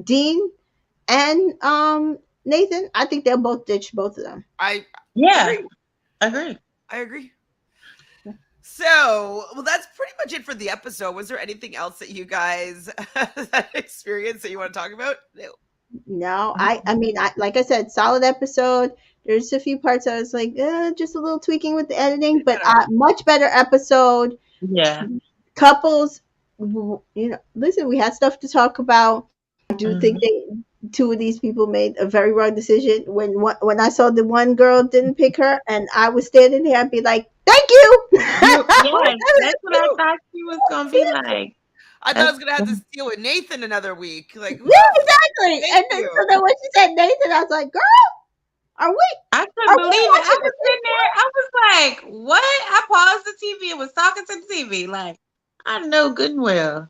Dean and Nathan, I think they'll both ditch both of them. I Yeah, agree. agree. I agree. So, well, that's pretty much it for the episode. Was there anything else that you guys had experienced that you want to talk about? No. No, I mean, like I said, solid episode. There's a few parts I was like, just a little tweaking with the editing, but Better. much better episode. Yeah. Couples, listen, we had stuff to talk about. I do think Mhm. two of these people made a very wrong decision. When I saw the one girl didn't pick her, and I was standing there, I'd be like, "Thank you." Yes, that's what I thought she was gonna be like. I thought I was That's gonna have to deal with Nathan another week. Like, woo, Yeah, exactly. thank And then, you. so then when she said Nathan, I was like, "Girl, are we I couldn't are we believe it. I watching was the same sitting there. I was like, "What?" I paused the TV and was talking to the TV. Like, I know good and well.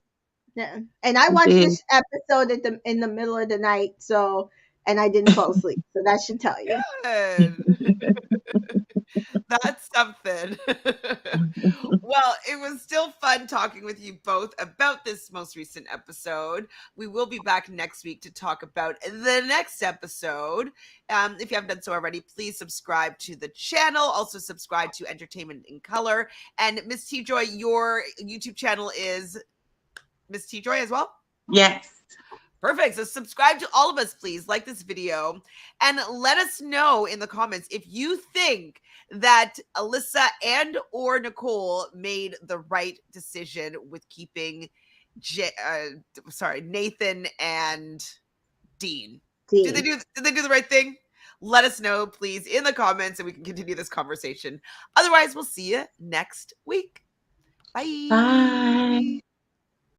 Yeah. And I I watched did. this episode in the middle of the night, and I didn't fall asleep. So that should tell you. Good. That's something. Well, it was still fun talking with you both about this most recent episode. We will be back next week to talk about the next episode. If you haven't done so already, please subscribe to the channel. Also, subscribe to Entertainment in Color. And Miss TJoy, your YouTube channel is Miss TJoy as well? Yes. Perfect. So subscribe to all of us, please. Like this video and let us know in the comments if you think that Alyssa and or Nicole made the right decision with keeping Nathan and Dean. Dean. Did they do the right thing? Let us know, please, in the comments, and we can continue this conversation. Otherwise, we'll see you next week. Bye. Bye.